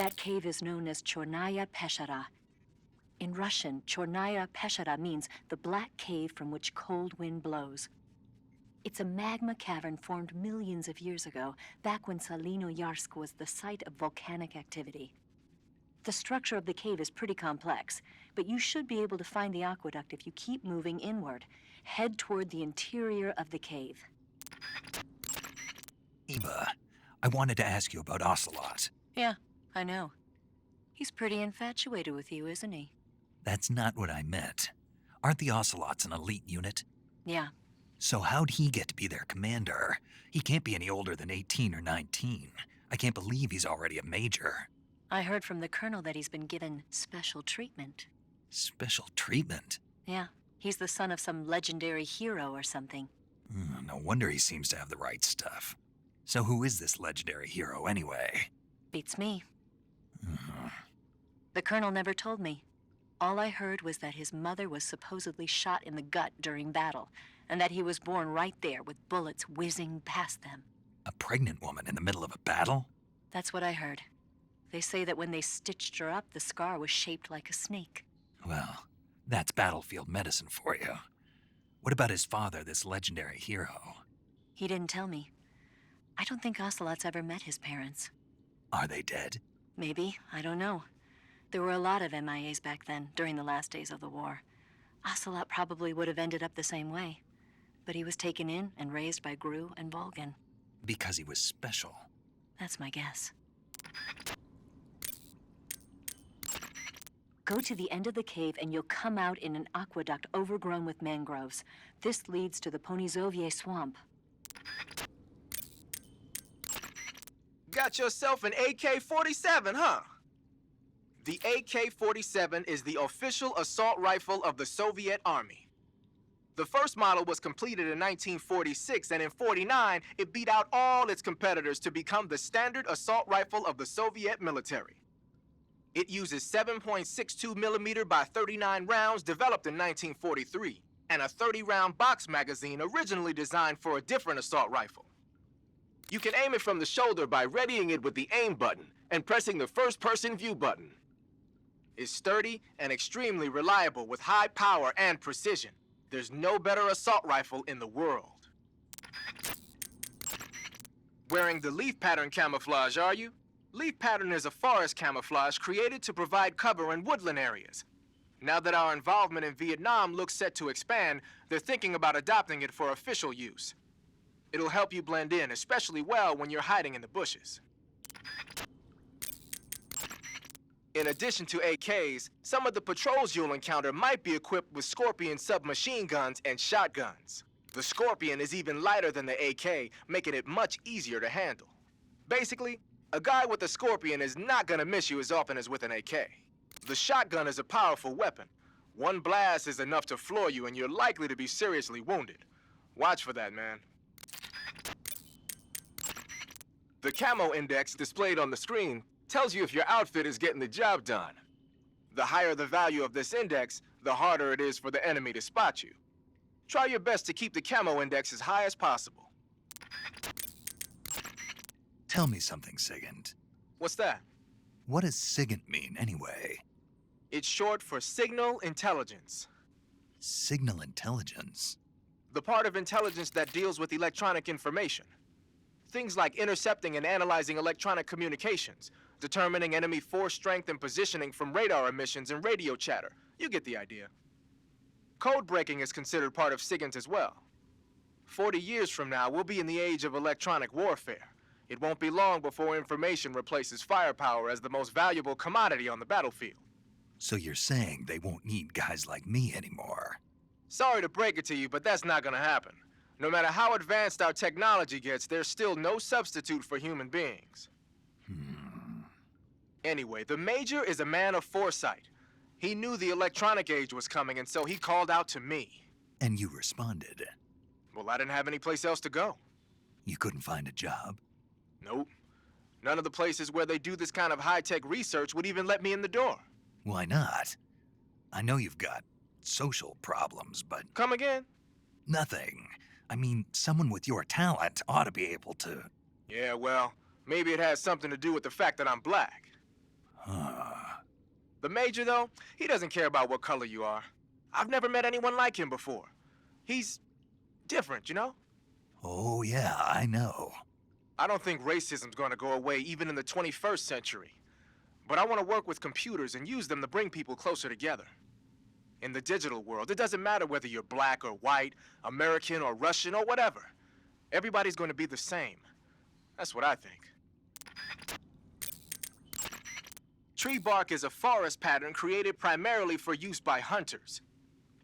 That cave is known as Chornaya Peshara. In Russian, Chornaya Peshara means the black cave from which cold wind blows. It's a magma cavern formed millions of years ago, back when Salino-Yarsk was the site of volcanic activity. The structure of the cave is pretty complex, but you should be able to find the aqueduct if you keep moving inward. Head toward the interior of the cave. Eva, I wanted to ask you about Ocelot. Yeah, I know. He's pretty infatuated with you, isn't he? That's not what I meant. Aren't the Ocelots an elite unit? Yeah. So how'd he get to be their commander? He can't be any older than 18 or 19. I can't believe he's already a major. I heard from the colonel that he's been given special treatment. Special treatment? Yeah, he's the son of some legendary hero or something. No wonder he seems to have the right stuff. So who is this legendary hero anyway? Beats me. The colonel never told me. All I heard was that his mother was supposedly shot in the gut during battle, and that he was born right there with bullets whizzing past them. A pregnant woman in the middle of a battle? That's what I heard. They say that when they stitched her up, the scar was shaped like a snake. Well, that's battlefield medicine for you. What about his father, this legendary hero? He didn't tell me. I don't think Ocelot's ever met his parents. Are they dead? Maybe, I don't know. There were a lot of MIAs back then, during the last days of the war. Ocelot probably would have ended up the same way. But he was taken in and raised by Gru and Volgan. Because he was special. That's my guess. Go to the end of the cave and you'll come out in an aqueduct overgrown with mangroves. This leads to the Ponizovye swamp. Got yourself an AK-47, huh? The AK-47 is the official assault rifle of the Soviet Army. The first model was completed in 1946, and in '49, it beat out all its competitors to become the standard assault rifle of the Soviet military. It uses 7.62 millimeter by 39 rounds developed in 1943, and a 30-round box magazine originally designed for a different assault rifle. You can aim it from the shoulder by readying it with the aim button and pressing the first-person view button. It's sturdy and extremely reliable with high power and precision. There's no better assault rifle in the world. Wearing the leaf pattern camouflage, are you? Leaf pattern is a forest camouflage created to provide cover in woodland areas. Now that our involvement in Vietnam looks set to expand, they're thinking about adopting it for official use. It'll help you blend in, especially well when you're hiding in the bushes. In addition to AKs, some of the patrols you'll encounter might be equipped with Scorpion submachine guns and shotguns. The Scorpion is even lighter than the AK, making it much easier to handle. Basically, a guy with a Scorpion is not gonna miss you as often as with an AK. The shotgun is a powerful weapon. One blast is enough to floor you and you're likely to be seriously wounded. Watch for that, man. The camo index displayed on the screen tells you if your outfit is getting the job done. The higher the value of this index, the harder it is for the enemy to spot you. Try your best to keep the camo index as high as possible. Tell me something, Sigint. What's that? What does Sigint mean, anyway? It's short for Signal Intelligence. Signal intelligence? The part of intelligence that deals with electronic information. Things like intercepting and analyzing electronic communications, determining enemy force strength and positioning from radar emissions and radio chatter. You get the idea. Code breaking is considered part of SIGINT as well. 40 years from now, we'll be in the age of electronic warfare. It won't be long before information replaces firepower as the most valuable commodity on the battlefield. So you're saying they won't need guys like me anymore? Sorry to break it to you, but that's not gonna happen. No matter how advanced our technology gets, there's still no substitute for human beings. Anyway, the Major is a man of foresight. He knew the electronic age was coming, and so he called out to me. And you responded? Well, I didn't have any place else to go. You couldn't find a job? Nope. None of the places where they do this kind of high-tech research would even let me in the door. Why not? I know you've got social problems, but... Come again? Nothing. I mean, someone with your talent ought to be able to... Yeah, well, maybe it has something to do with the fact that I'm black. The Major, though, he doesn't care about what color you are. I've never met anyone like him before. He's different, you know? Oh, yeah, I know. I don't think racism's gonna go away even in the 21st century. But I want to work with computers and use them to bring people closer together. In the digital world, it doesn't matter whether you're black or white, American or Russian or whatever. Everybody's going to be the same. That's what I think. Tree bark is a forest pattern created primarily for use by hunters.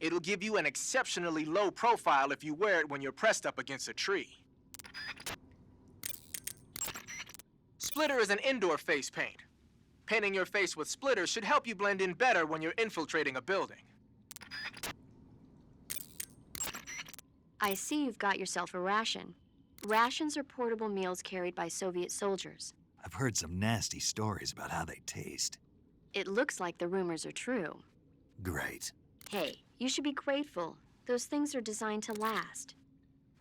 It'll give you an exceptionally low profile if you wear it when you're pressed up against a tree. Splitter is an indoor face paint. Painting your face with splitter should help you blend in better when you're infiltrating a building. I see you've got yourself a ration. Rations are portable meals carried by Soviet soldiers. I've heard some nasty stories about how they taste. It looks like the rumors are true. Great. Hey, you should be grateful. Those things are designed to last.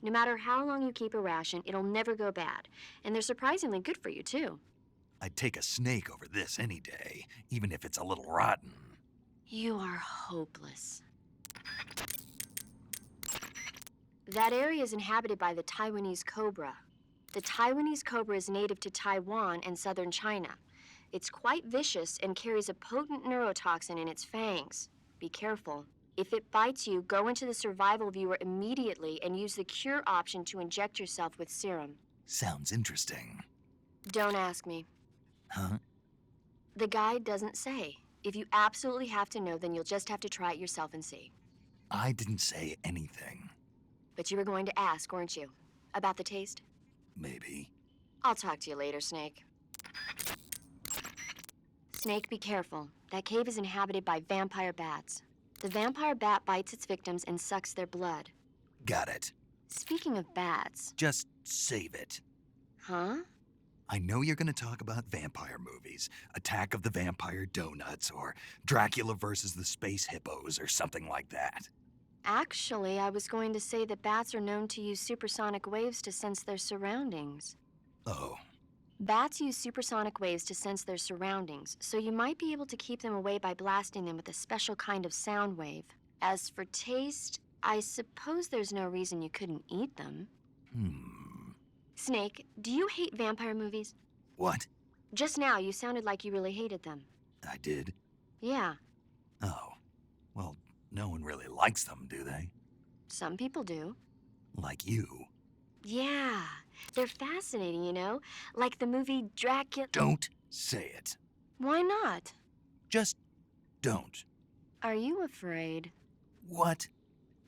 No matter how long you keep a ration, it'll never go bad. And they're surprisingly good for you, too. I'd take a snake over this any day, even if it's a little rotten. You are hopeless. That area is inhabited by the Taiwanese cobra. The Taiwanese cobra is native to Taiwan and southern China. It's quite vicious and carries a potent neurotoxin in its fangs. Be careful. If it bites you, go into the survival viewer immediately and use the cure option to inject yourself with serum. Sounds interesting. Don't ask me. Huh? The guide doesn't say. If you absolutely have to know, then you'll just have to try it yourself and see. I didn't say anything. But you were going to ask, weren't you? About the taste? Maybe. I'll talk to you later, Snake. Snake, be careful. That cave is inhabited by vampire bats. The vampire bat bites its victims and sucks their blood. Got it. Speaking of bats... Just save it. Huh? I know you're going to talk about vampire movies, Attack of the Vampire Donuts, or Dracula versus the Space Hippos, or something like that. Actually, I was going to say that bats are known to use supersonic waves to sense their surroundings. Oh. Bats use supersonic waves to sense their surroundings, so you might be able to keep them away by blasting them with a special kind of sound wave. As for taste, I suppose there's no reason you couldn't eat them. Snake, do you hate vampire movies? What? Just now, you sounded like you really hated them. I did? Yeah, Oh. Well, no one really likes them, do they? some people do. Like you. Yeah, they're fascinating, you know? Like the movie Dracula... Don't say it. Why not? Just don't. Are you afraid? What?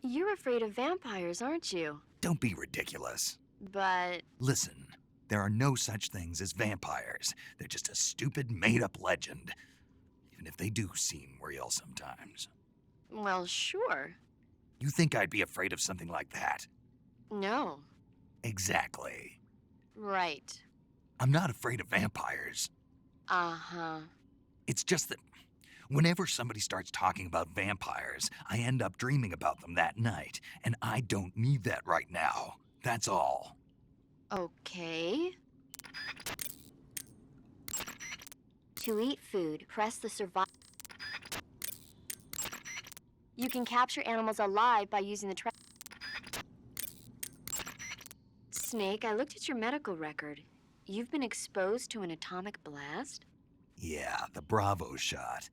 You're afraid of vampires, aren't you? Don't be ridiculous. But... Listen, there are no such things as vampires. They're just a stupid, made-up legend. Even if they do seem real sometimes. well, sure. You think I'd be afraid of something like that? No. Exactly. Right. I'm not afraid of vampires. Uh-huh. It's just that whenever somebody starts talking about vampires, I end up dreaming about them that night, and I don't need that right now. That's all. Okay. To eat food, press the survive. You can capture animals alive by using the Snake, I looked at your medical record. You've been exposed to an atomic blast? Yeah, the Bravo shot.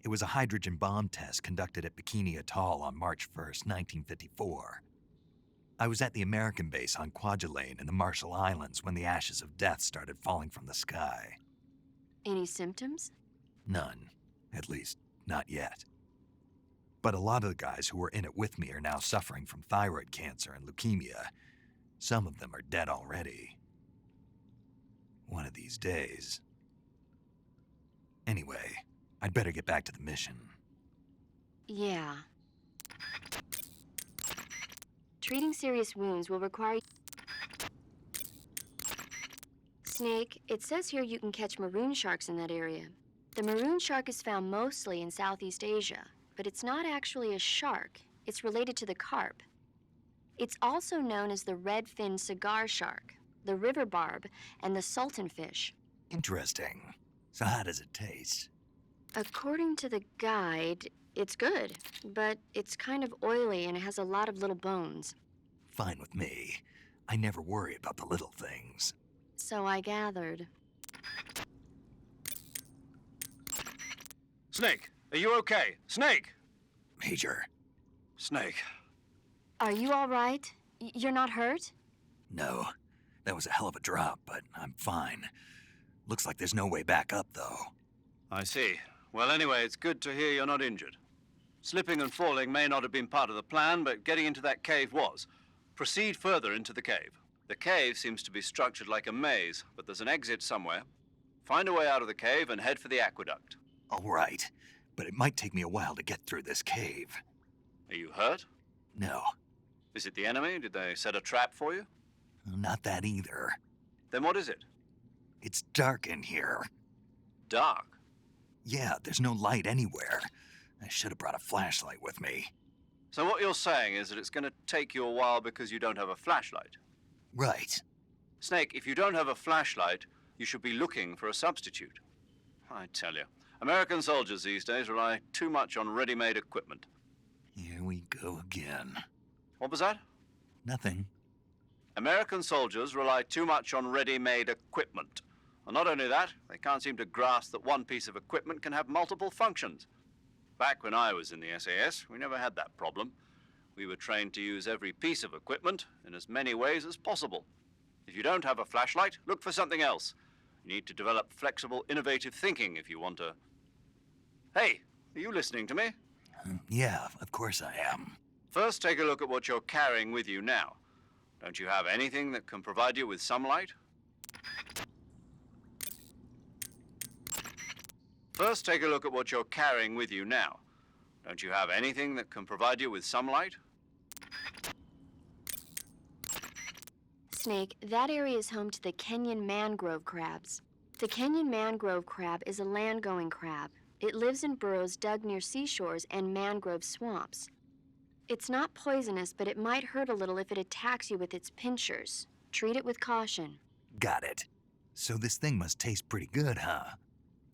It was a hydrogen bomb test conducted at Bikini Atoll on March 1st, 1954. I was at the American base on Kwajalein in the Marshall Islands when the ashes of death started falling from the sky. Any symptoms? None. At least, not yet. But a lot of the guys who were in it with me are now suffering from thyroid cancer and leukemia. Some of them are dead already. One of these days. Anyway, I'd better get back to the mission. Yeah. Treating serious wounds will require... Snake, it says here you can catch maroon sharks in that area. The maroon shark is found mostly in Southeast Asia, but it's not actually a shark. It's related to the carp. It's also known as the red-finned cigar shark, the river barb, and the sultan fish. Interesting. So how does it taste? According to the guide, it's good, but it's kind of oily and it has a lot of little bones. Fine with me. I never worry about the little things. So I gathered. Snake, are you okay? Snake! Major, Snake. Are you all right? You're not hurt? no. That was a hell of a drop, but I'm fine. Looks like there's no way back up, though. I see. Well, anyway, it's good to hear you're not injured. Slipping and falling may not have been part of the plan, but getting into that cave was. Proceed further into the cave. The cave seems to be structured like a maze, but there's an exit somewhere. Find a way out of the cave and head for the aqueduct. All right, but it might take me a while to get through this cave. Are you hurt? No, Is it the enemy? Did they set a trap for you? not that either. Then what is it? It's dark in here. Dark. Yeah, there's no light anywhere. I should have brought a flashlight with me. So what you're saying is that it's going to take you a while because you don't have a flashlight. Right. Snake, if you don't have a flashlight, you should be looking for a substitute. I tell you, American soldiers these days rely too much on ready-made equipment. Here we go again. What was that? Nothing. American soldiers rely too much on ready-made equipment. And not only that, they can't seem to grasp that one piece of equipment can have multiple functions. Back when I was in the SAS, we never had that problem. We were trained to use every piece of equipment in as many ways as possible. If you don't have a flashlight, look for something else. You need to develop flexible, innovative thinking if you want to... Hey, are you listening to me? Yeah, of course I am. First, take a look at what you're carrying with you now. Don't you have anything that can provide you with some light? First, take a look at what you're carrying with you now. Don't you have anything that can provide you with some light? Snake, that area is home to the Kenyan mangrove crabs. The Kenyan mangrove crab is a land-going crab. It lives in burrows dug near seashores and mangrove swamps. It's not poisonous, but it might hurt a little if it attacks you with its pinchers. Treat it with caution. Got it. So this thing must taste pretty good, huh?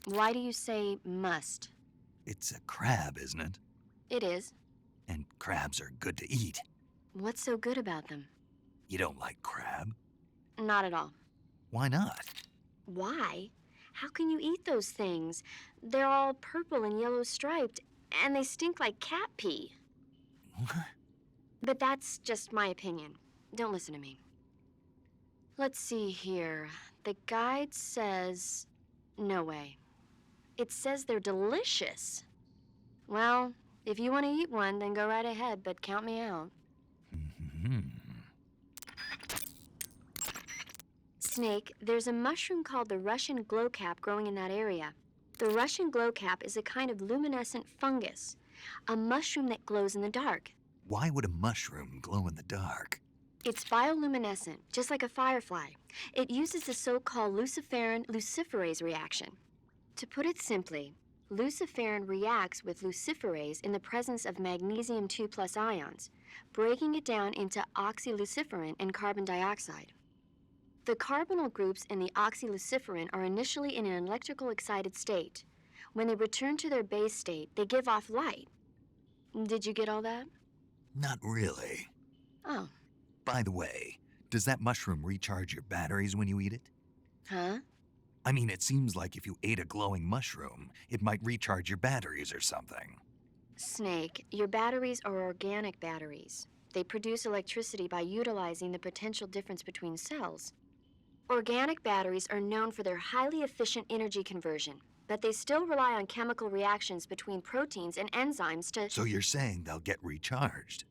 Why do you say must? It's a crab, isn't it? It is. And crabs are good to eat. What's so good about them? You don't like crab? Not at all. Why not? Why? How can you eat those things? They're all purple and yellow striped, and they stink like cat pee. What? But that's just my opinion. Don't listen to me. Let's see here. The guide says... No way. It says they're delicious. Well, if you want to eat one, then go right ahead, but count me out. Snake, there's a mushroom called the Russian glowcap growing in that area. The Russian glowcap is a kind of luminescent fungus, a mushroom that glows in the dark. Why would a mushroom glow in the dark? It's bioluminescent, just like a firefly. It uses the so-called luciferin luciferase reaction. To put it simply, luciferin reacts with luciferase in the presence of magnesium 2+ ions, breaking it down into oxyluciferin and carbon dioxide. The carbonyl groups in the oxyluciferin are initially in an electrical excited state. When they return to their base state, they give off light. Did you get all that? Not really. Oh. By the way, does that mushroom recharge your batteries when you eat it? Huh? I mean, it seems like if you ate a glowing mushroom, it might recharge your batteries or something. Snake, your batteries are organic batteries. They produce electricity by utilizing the potential difference between cells. Organic batteries are known for their highly efficient energy conversion, but they still rely on chemical reactions between proteins and enzymes to... So you're saying they'll get recharged?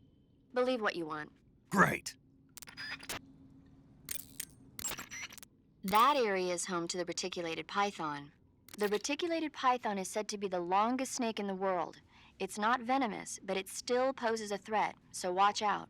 Believe what you want. Great. That area is home to the reticulated python. The reticulated python is said to be the longest snake in the world. It's not venomous, but it still poses a threat, so watch out.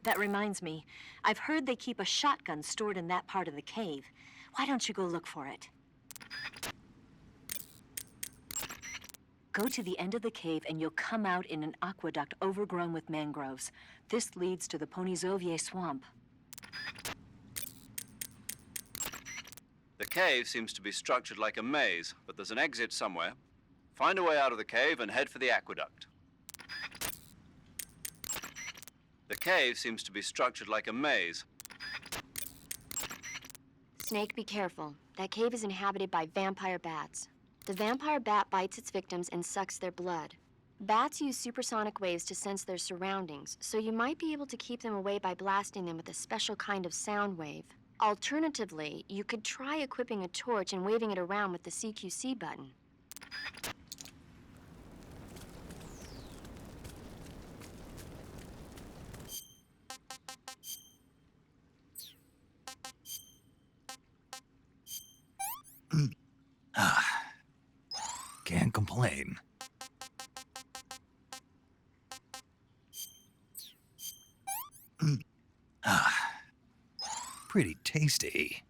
That reminds me, I've heard they keep a shotgun stored in that part of the cave. Why don't you go look for it? Go to the end of the cave and you'll come out in an aqueduct overgrown with mangroves. This leads to the Ponyzovier swamp. The cave seems to be structured like a maze, but there's an exit somewhere. Find a way out of the cave and head for the aqueduct. The cave seems to be structured like a maze. Snake, be careful. That cave is inhabited by vampire bats. The vampire bat bites its victims and sucks their blood. Bats use supersonic waves to sense their surroundings, so you might be able to keep them away by blasting them with a special kind of sound wave. Alternatively, you could try equipping a torch and waving it around with the CQC button. Can't complain. Pretty tasty.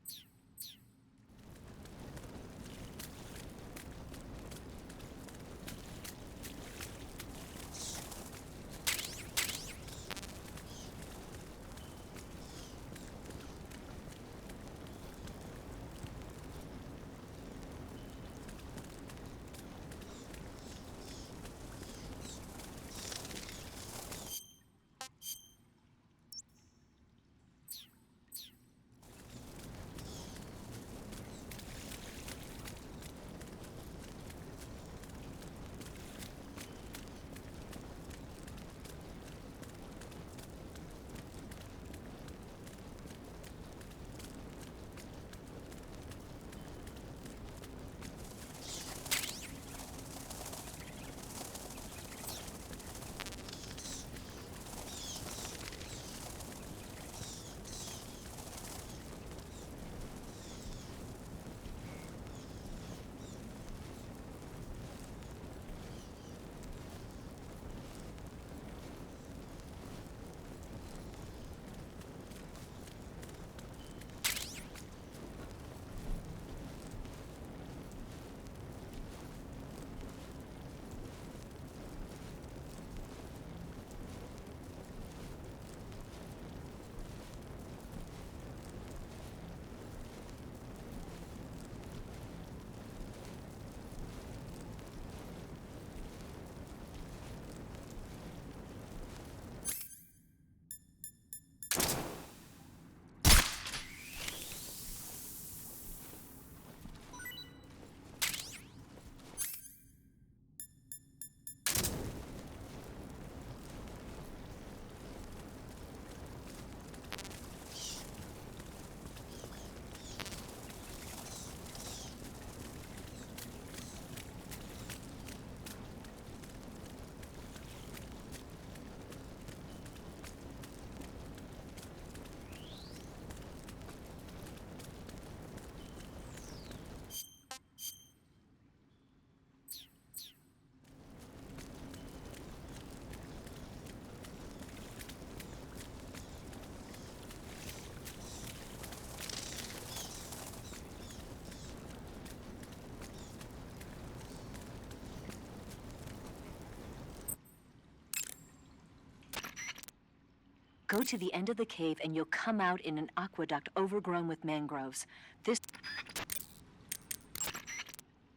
Go to the end of the cave and you'll come out in an aqueduct overgrown with mangroves. This...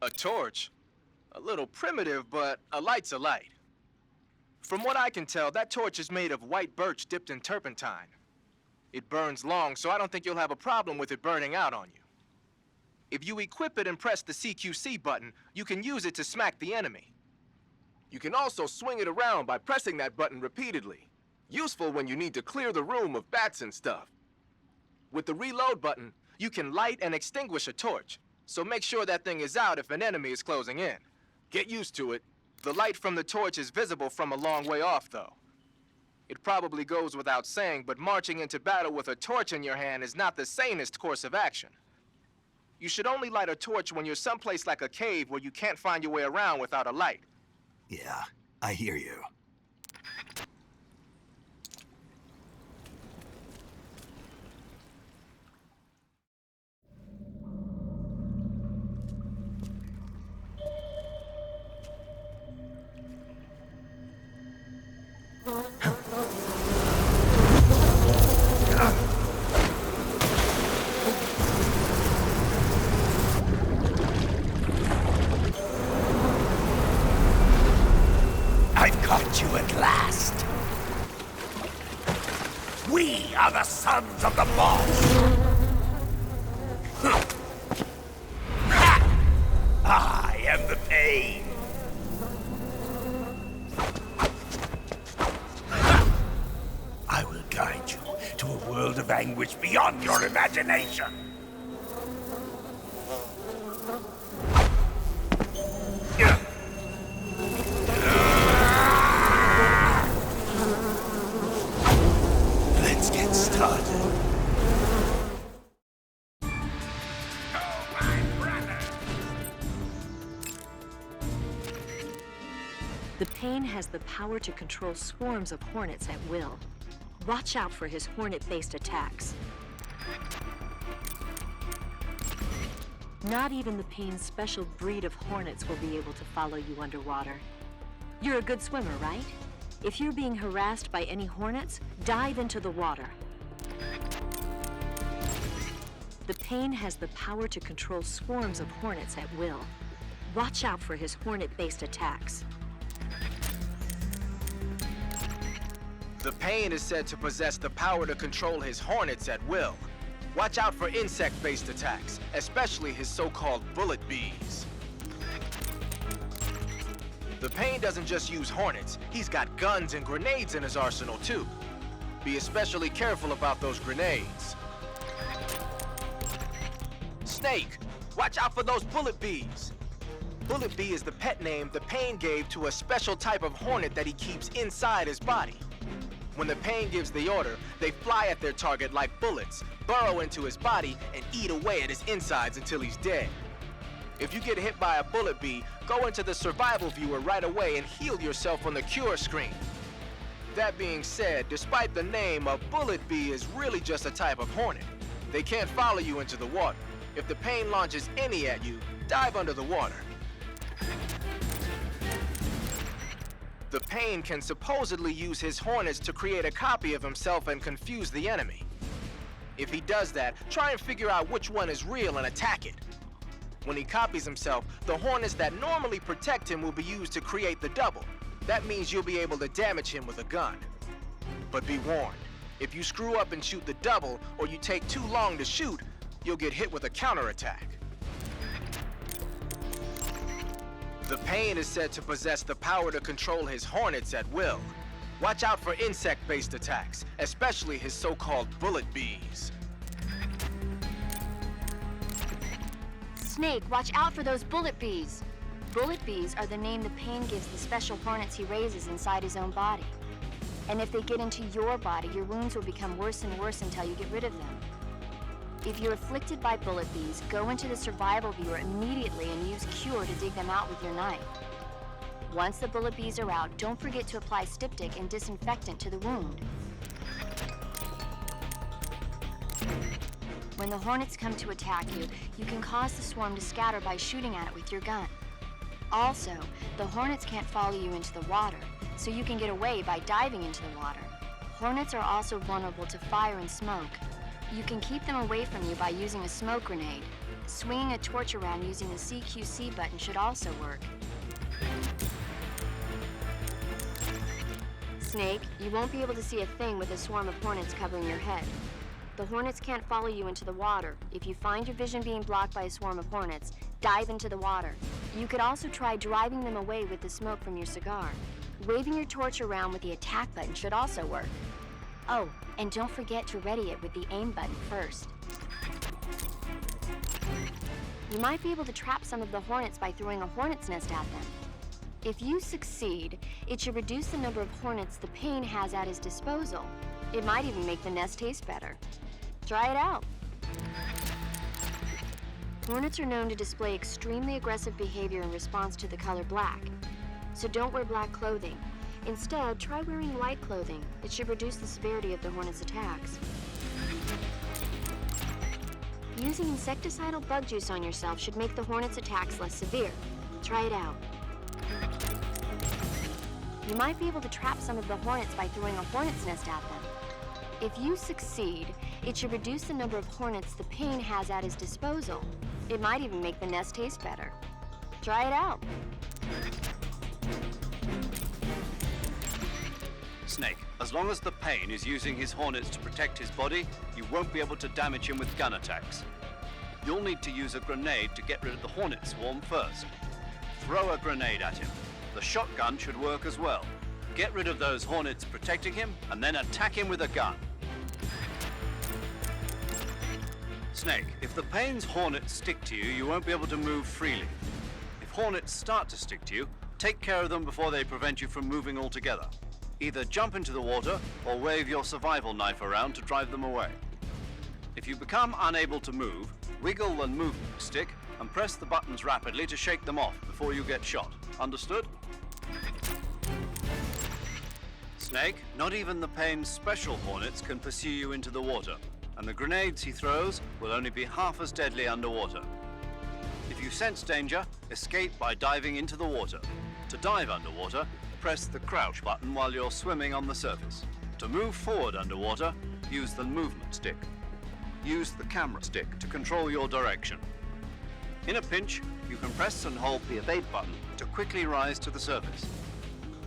A torch? A little primitive, but a light's a light. From what I can tell, that torch is made of white birch dipped in turpentine. It burns long, so I don't think you'll have a problem with it burning out on you. If you equip it and press the CQC button, you can use it to smack the enemy. You can also swing it around by pressing that button repeatedly. Useful when you need to clear the room of bats and stuff. With the reload button, you can light and extinguish a torch, so make sure that thing is out if an enemy is closing in. Get used to it. The light from the torch is visible from a long way off, though. It probably goes without saying, but marching into battle with a torch in your hand is not the sanest course of action. You should only light a torch when you're someplace like a cave where you can't find your way around without a light. Yeah, I hear you. the sons of the boss! I am the pain! I will guide you to a world of anguish beyond your imagination! Let's get started. The Pain has the power to control swarms of hornets at will. Watch out for his hornet-based attacks. Not even the Pain's special breed of hornets will be able to follow you underwater. You're a good swimmer, right? If you're being harassed by any hornets, dive into the water. The Pain has the power to control swarms of hornets at will. Watch out for his hornet-based attacks. The Pain is said to possess the power to control his hornets at will. Watch out for insect-based attacks, especially his so-called bullet bees. The Pain doesn't just use hornets, he's got guns and grenades in his arsenal too. Be especially careful about those grenades. Snake, watch out for those bullet bees. Bullet bee is the pet name the Pain gave to a special type of hornet that he keeps inside his body. When the Pain gives the order, they fly at their target like bullets, burrow into his body, and eat away at his insides until he's dead. If you get hit by a bullet bee, go into the survival viewer right away and heal yourself on the cure screen. That being said, despite the name, a bullet bee is really just a type of hornet. They can't follow you into the water. If the Pain launches any at you, dive under the water. The Pain can supposedly use his hornets to create a copy of himself and confuse the enemy. If he does that, try and figure out which one is real and attack it. When he copies himself, the hornets that normally protect him will be used to create the double. That means you'll be able to damage him with a gun. But be warned, if you screw up and shoot the double, or you take too long to shoot, you'll get hit with a counterattack. The Pain is said to possess the power to control his hornets at will. Watch out for insect-based attacks, especially his so-called bullet bees. Snake, watch out for those bullet bees. Bullet bees are the name the Pain gives the special hornets he raises inside his own body. And if they get into your body, your wounds will become worse and worse until you get rid of them. If you're afflicted by bullet bees, go into the survival viewer immediately and use Cure to dig them out with your knife. Once the bullet bees are out, don't forget to apply styptic and disinfectant to the wound. When the hornets come to attack you, you can cause the swarm to scatter by shooting at it with your gun. Also, the hornets can't follow you into the water, so you can get away by diving into the water. Hornets are also vulnerable to fire and smoke. You can keep them away from you by using a smoke grenade. Swinging a torch around using the CQC button should also work. Snake, you won't be able to see a thing with a swarm of hornets covering your head. The hornets can't follow you into the water. If you find your vision being blocked by a swarm of hornets, dive into the water. You could also try driving them away with the smoke from your cigar. Waving your torch around with the attack button should also work. Oh, and don't forget to ready it with the aim button first. You might be able to trap some of the hornets by throwing a hornet's nest at them. If you succeed, it should reduce the number of hornets the Pain has at his disposal. It might even make the nest taste better. Try it out. Hornets are known to display extremely aggressive behavior in response to the color black. So don't wear black clothing. Instead, try wearing white clothing. It should reduce the severity of the hornet's attacks. Using insecticidal bug juice on yourself should make the hornet's attacks less severe. Try it out. You might be able to trap some of the hornets by throwing a hornet's nest at them. If you succeed, it should reduce the number of hornets the Pain has at his disposal. It might even make the nest taste better. Try it out. Snake, as long as the Pain is using his hornets to protect his body, you won't be able to damage him with gun attacks. You'll need to use a grenade to get rid of the hornet swarm first. Throw a grenade at him. The shotgun should work as well. Get rid of those hornets protecting him, and then attack him with a gun. Snake, if the Pain's hornets stick to you, you won't be able to move freely. If hornets start to stick to you, take care of them before they prevent you from moving altogether. Either jump into the water or wave your survival knife around to drive them away. If you become unable to move, wiggle the movement stick and press the buttons rapidly to shake them off before you get shot. Understood? Snake, not even the Pain's special hornets can pursue you into the water, and the grenades he throws will only be half as deadly underwater. If you sense danger, escape by diving into the water. To dive underwater, press the crouch button while you're swimming on the surface. To move forward underwater, use the movement stick. Use the camera stick to control your direction. In a pinch, you can press and hold the evade button to quickly rise to the surface.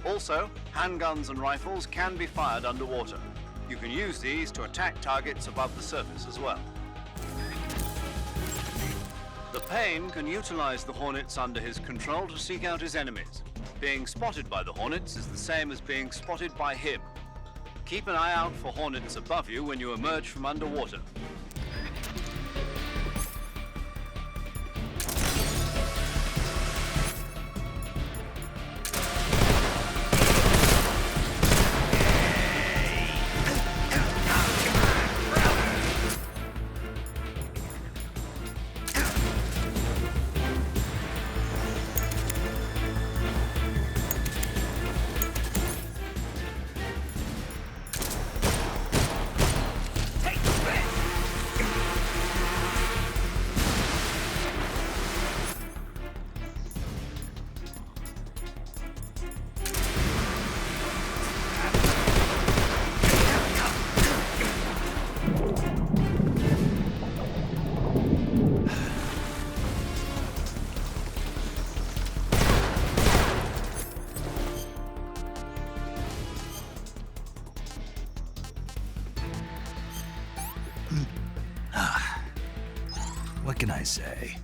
Also, handguns and rifles can be fired underwater. You can use these to attack targets above the surface as well. The Pain can utilize the hornets under his control to seek out his enemies. Being spotted by the hornets is the same as being spotted by him. Keep an eye out for hornets above you when you emerge from underwater. What can I say?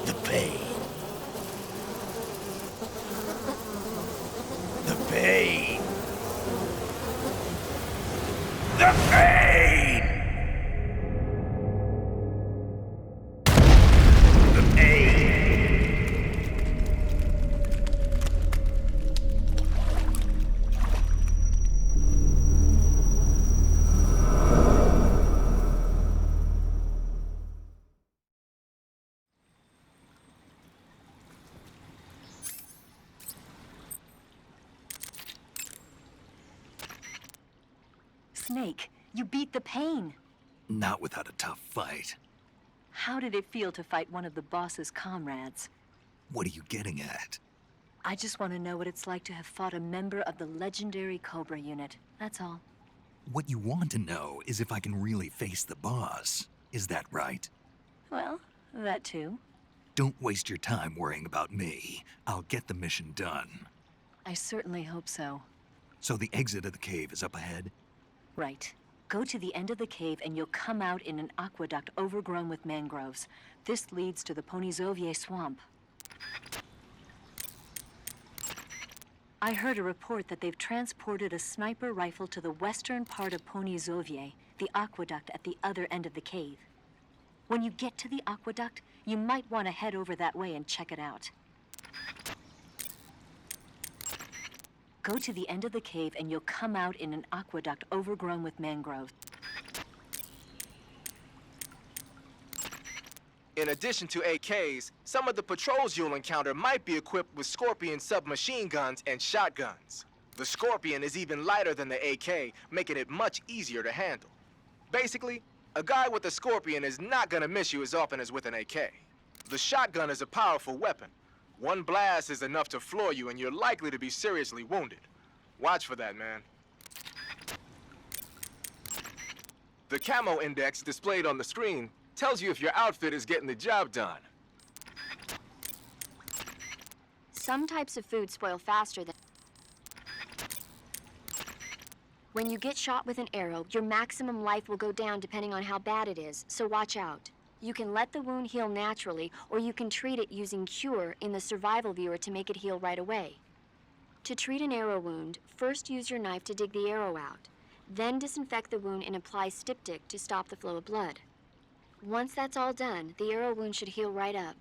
The pain. The pain. The pain. The pain. Snake, you beat the pain. Not without a tough fight. How did it feel to fight one of the boss's comrades? What are you getting at? I just want to know what it's like to have fought a member of the legendary Cobra unit. That's all. What you want to know is if I can really face the boss. Is that right? Well, that too. Don't waste your time worrying about me. I'll get the mission done. I certainly hope so. So the exit of the cave is up ahead? Right. Go to the end of the cave and you'll come out in an aqueduct overgrown with mangroves. This leads to the Ponyzovier swamp. I heard a report that they've transported a sniper rifle to the western part of Ponyzovier, the aqueduct at the other end of the cave. When you get to the aqueduct, you might want to head over that way and check it out. Go to the end of the cave and you'll come out in an aqueduct overgrown with mangroves. In addition to AKs, some of the patrols you'll encounter might be equipped with Scorpion submachine guns and shotguns. The Scorpion is even lighter than the AK, making it much easier to handle. Basically, a guy with a Scorpion is not gonna miss you as often as with an AK. The shotgun is a powerful weapon. One blast is enough to floor you and you're likely to be seriously wounded. Watch for that, man. The camo index displayed on the screen tells you if your outfit is getting the job done. Some types of food spoil faster than... When you get shot with an arrow, your maximum life will go down depending on how bad it is, so watch out. You can let the wound heal naturally, or you can treat it using Cure in the survival viewer to make it heal right away. To treat an arrow wound, first use your knife to dig the arrow out. Then disinfect the wound and apply styptic to stop the flow of blood. Once that's all done, the arrow wound should heal right up.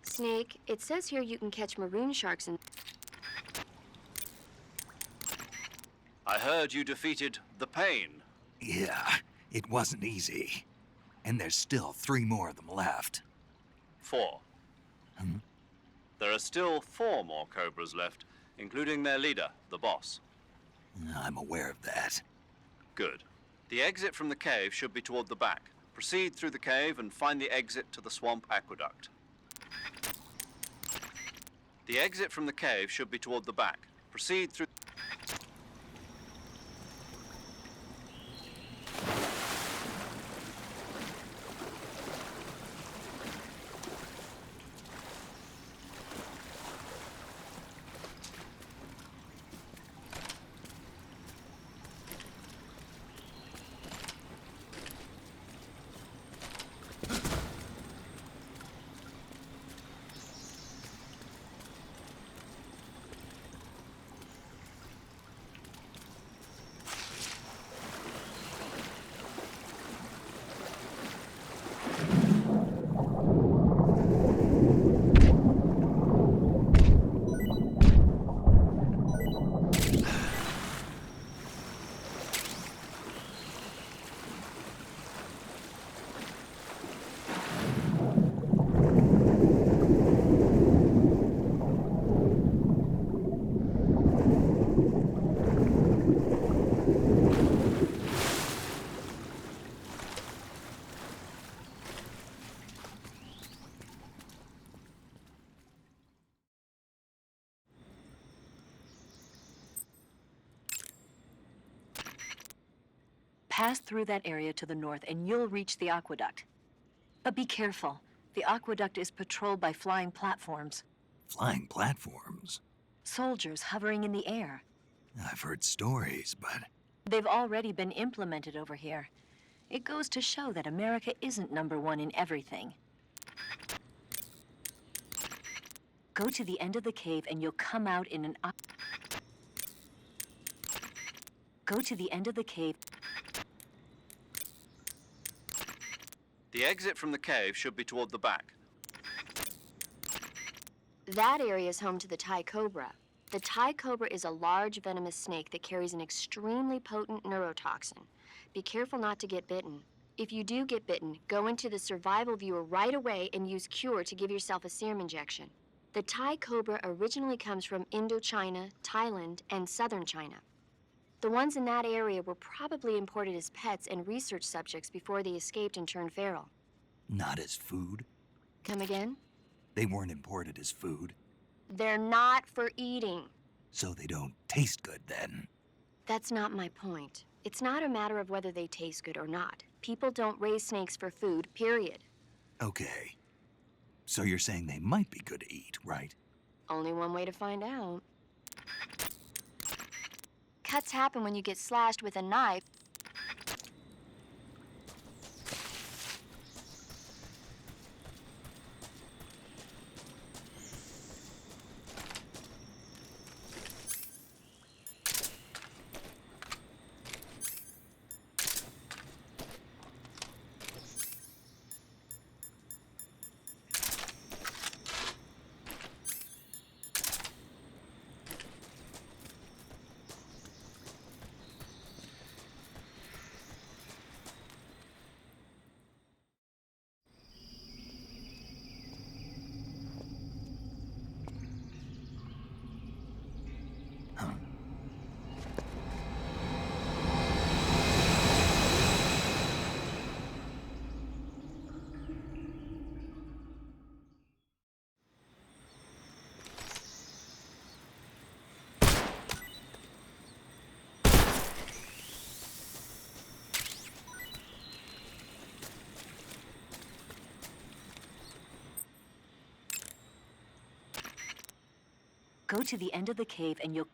Snake, it says here you can catch maroon sharks in... I heard you defeated the pain. Yeah, it wasn't easy. And there's still 3 more of them left. 4. There are still 4 more Cobras left, including their leader, the boss. I'm aware of that. Good. The exit from the cave should be toward the back. Proceed through the cave and find the exit to the swamp aqueduct. The exit from the cave should be toward the back. Proceed through... Pass through that area to the north and you'll reach the aqueduct. But be careful. The aqueduct is patrolled by flying platforms. Flying platforms? Soldiers hovering in the air. I've heard stories, but... They've already been implemented over here. It goes to show that America isn't #1 in everything. Go to the end of the cave and you'll come out in an... Go to the end of the cave. The exit from the cave should be toward the back. That area is home to the Thai cobra. The Thai cobra is a large venomous snake that carries an extremely potent neurotoxin. Be careful not to get bitten. If you do get bitten, go into the survival viewer right away and use Cure to give yourself a serum injection. The Thai cobra originally comes from Indochina, Thailand, and southern China. The ones in that area were probably imported as pets and research subjects before they escaped and turned feral. Not as food? Come again? They weren't imported as food, They're not for eating. so they don't taste good then. That's not my point. It's not a matter of whether they taste good or not. People don't raise snakes for food, period. Okay. So you're saying they might be good to eat, right? Only one way to find out. Cuts happen when you get slashed with a knife. Go to the end of the cave and you'll...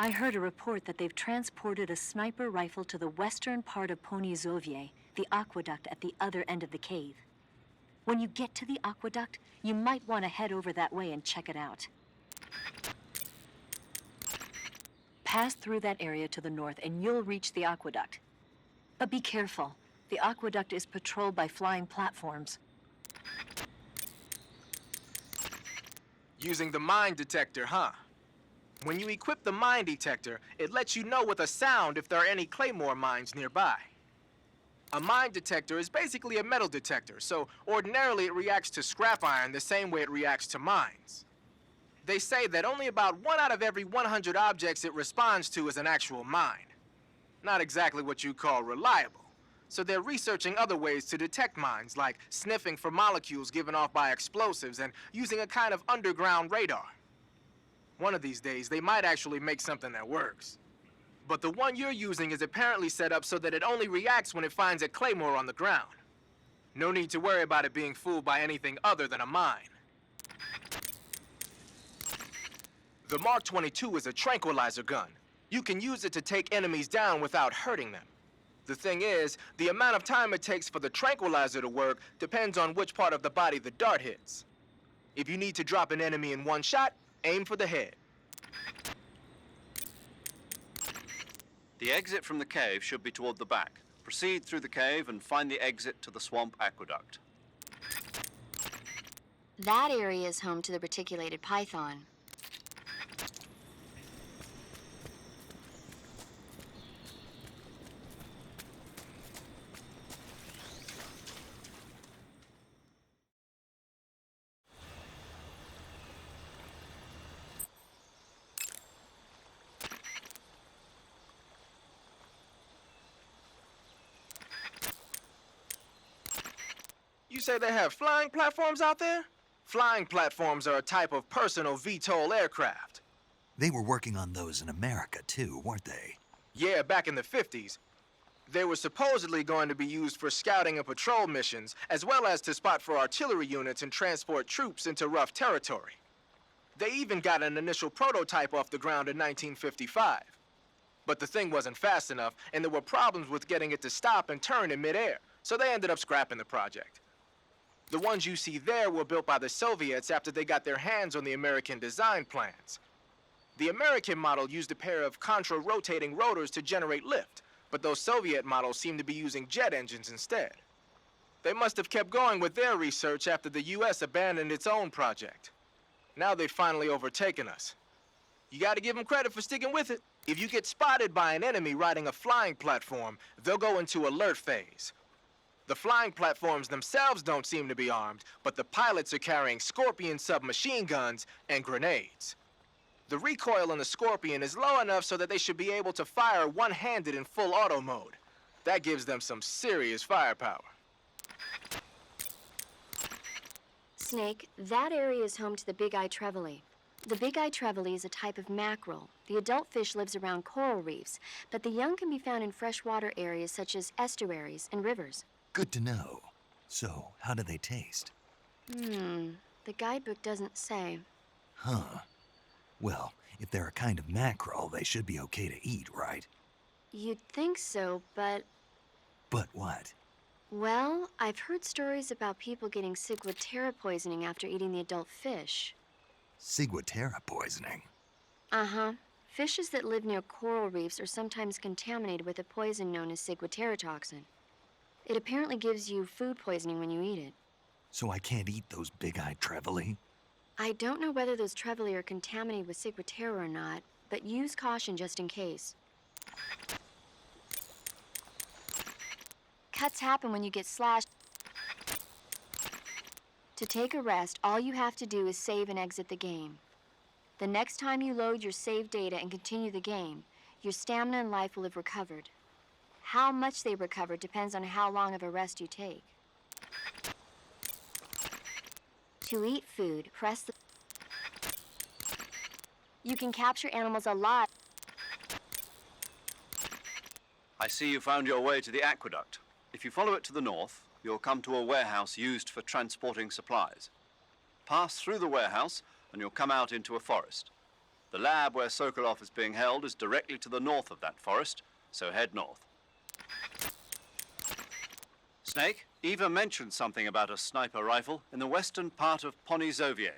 I heard a report that they've transported a sniper rifle to the western part of Ponyzovye, the aqueduct at the other end of the cave. When you get to the aqueduct, you might want to head over that way and check it out. Pass through that area to the north and you'll reach the aqueduct. But be careful. The aqueduct is patrolled by flying platforms. Using the mine detector, huh? When you equip the mine detector, it lets you know with a sound if there are any claymore mines nearby. A mine detector is basically a metal detector, so ordinarily it reacts to scrap iron the same way it reacts to mines. They say that only about 1 out of every 100 objects it responds to is an actual mine. Not exactly what you call reliable. So they're researching other ways to detect mines, like sniffing for molecules given off by explosives and using a kind of underground radar. One of these days, they might actually make something that works. But the one you're using is apparently set up so that it only reacts when it finds a claymore on the ground. No need to worry about it being fooled by anything other than a mine. The Mark 22 is a tranquilizer gun. You can use it to take enemies down without hurting them. The thing is, the amount of time it takes for the tranquilizer to work depends on which part of the body the dart hits. If you need to drop an enemy in one shot, aim for the head. The exit from the cave should be toward the back. Proceed through the cave and find the exit to the swamp aqueduct. That area is home to the reticulated python. You say they have flying platforms out there? Flying platforms are a type of personal VTOL aircraft. They were working on those in America, too, weren't they? Yeah, back in the 50s. They were supposedly going to be used for scouting and patrol missions, as well as to spot for artillery units and transport troops into rough territory. They even got an initial prototype off the ground in 1955. But the thing wasn't fast enough, and there were problems with getting it to stop and turn in midair, so they ended up scrapping the project. The ones you see there were built by the Soviets after they got their hands on the American design plans. The American model used a pair of contra-rotating rotors to generate lift, but those Soviet models seem to be using jet engines instead. They must have kept going with their research after the US abandoned its own project. Now they've finally overtaken us. You gotta give them credit for sticking with it. If you get spotted by an enemy riding a flying platform, they'll go into alert phase. The flying platforms themselves don't seem to be armed, but the pilots are carrying Scorpion submachine guns and grenades. The recoil on the Scorpion is low enough so that they should be able to fire one-handed in full auto mode. That gives them some serious firepower. Snake, that area is home to the big-eye trevally. The big-eye trevally is a type of mackerel. The adult fish lives around coral reefs, but the young can be found in freshwater areas such as estuaries and rivers. Good to know. So, how do they taste? The guidebook doesn't say. Huh. Well, if they're a kind of mackerel, they should be okay to eat, right? You'd think so, but... But what? Well, I've heard stories about people getting ciguatera poisoning after eating the adult fish. Ciguatera poisoning? Uh-huh. Fishes that live near coral reefs are sometimes contaminated with a poison known as ciguatera toxin. It apparently gives you food poisoning when you eat it. So I can't eat those big-eyed trevally? I don't know whether those trevally are contaminated with ciguatera or not, but use caution just in case. Cuts happen when you get slashed. To take a rest, all you have to do is save and exit the game. The next time you load your save data and continue the game, your stamina and life will have recovered. How much they recover depends on how long of a rest you take. To eat food, press the... You can capture animals alive. I see you found your way to the aqueduct. If you follow it to the north, you'll come to a warehouse used for transporting supplies. Pass through the warehouse and you'll come out into a forest. The lab where Sokolov is being held is directly to the north of that forest, so head north. Snake, Eva mentioned something about a sniper rifle in the western part of Ponyzovier.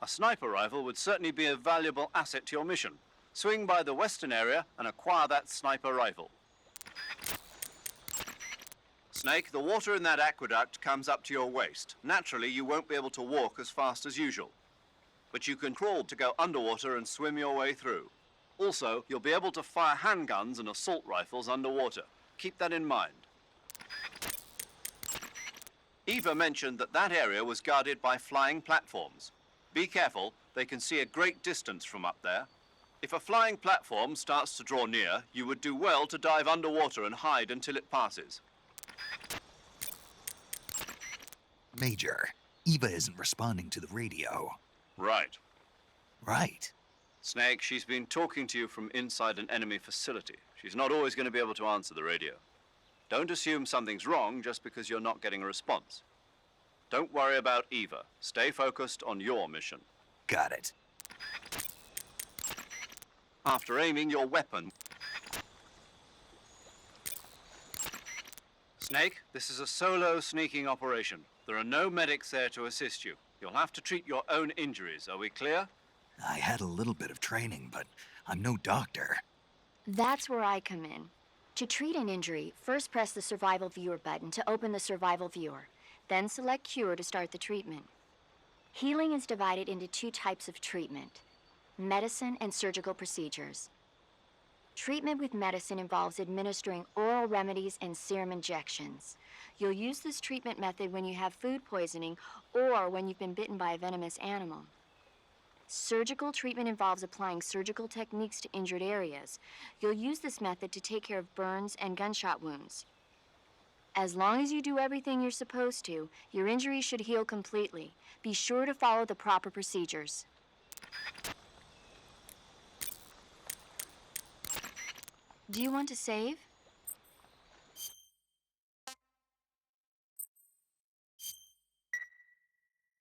A sniper rifle would certainly be a valuable asset to your mission. Swing by the western area and acquire that sniper rifle. Snake, the water in that aqueduct comes up to your waist. Naturally, you won't be able to walk as fast as usual. But you can crawl to go underwater and swim your way through. Also, you'll be able to fire handguns and assault rifles underwater. Keep that in mind. Eva mentioned that that area was guarded by flying platforms. Be careful, they can see a great distance from up there. If a flying platform starts to draw near, you would do well to dive underwater and hide until it passes. Major, Eva isn't responding to the radio. Right. Right. Snake, she's been talking to you from inside an enemy facility. She's not always going to be able to answer the radio. Don't assume something's wrong just because you're not getting a response. Don't worry about Eva. Stay focused on your mission. Got it. After aiming your weapon... Snake, this is a solo sneaking operation. There are no medics there to assist you. You'll have to treat your own injuries. Are we clear? I had a little bit of training, but I'm no doctor. That's where I come in. To treat an injury, first press the Survival Viewer button to open the Survival Viewer. Then select Cure to start the treatment. Healing is divided into two types of treatment: medicine and surgical procedures. Treatment with medicine involves administering oral remedies and serum injections. You'll use this treatment method when you have food poisoning or when you've been bitten by a venomous animal. Surgical treatment involves applying surgical techniques to injured areas. You'll use this method to take care of burns and gunshot wounds. As long as you do everything you're supposed to, your injury should heal completely. Be sure to follow the proper procedures. Do you want to save?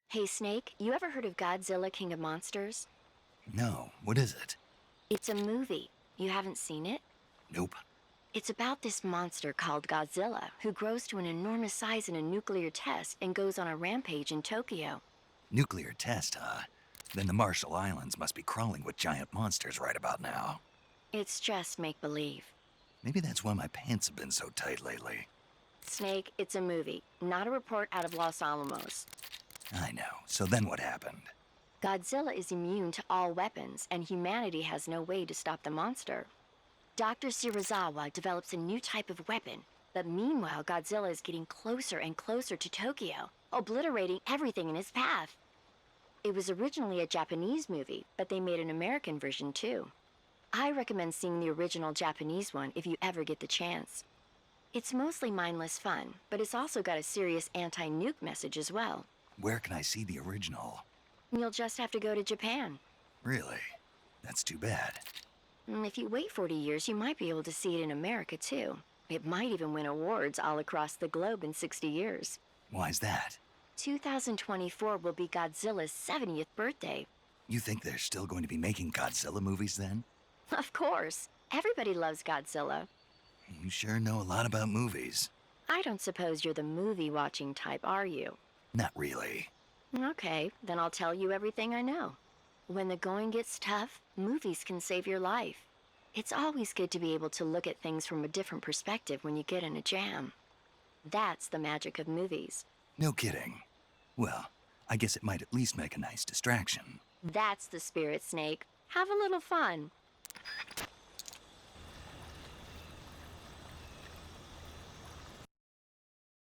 Hey, Snake, you ever heard of Godzilla, King of Monsters? No, what is it? It's a movie. You haven't seen it? Nope. It's about this monster called Godzilla, who grows to an enormous size in a nuclear test and goes on a rampage in Tokyo. Nuclear test, huh? Then the Marshall Islands must be crawling with giant monsters right about now. It's just make-believe. Maybe that's why my pants have been so tight lately. Snake, it's a movie, not a report out of Los Alamos. I know. So then what happened? Godzilla is immune to all weapons, and humanity has no way to stop the monster. Dr. Shirazawa develops a new type of weapon, but meanwhile, Godzilla is getting closer and closer to Tokyo, obliterating everything in his path. It was originally a Japanese movie, but they made an American version too. I recommend seeing the original Japanese one if you ever get the chance. It's mostly mindless fun, but it's also got a serious anti-nuke message as well. Where can I see the original? You'll just have to go to Japan. Really? That's too bad. If you wait 40 years, you might be able to see it in America too. It might even win awards all across the globe in 60 years. Why's that? 2024 will be Godzilla's 70th birthday. You think they're still going to be making Godzilla movies then? Of course. Everybody loves Godzilla. You sure know a lot about movies. I don't suppose you're the movie-watching type, are you? Not really. Okay, then I'll tell you everything I know. When the going gets tough, movies can save your life. It's always good to be able to look at things from a different perspective when you get in a jam. That's the magic of movies. No kidding. Well, I guess it might at least make a nice distraction. That's the spirit, Snake. Have a little fun.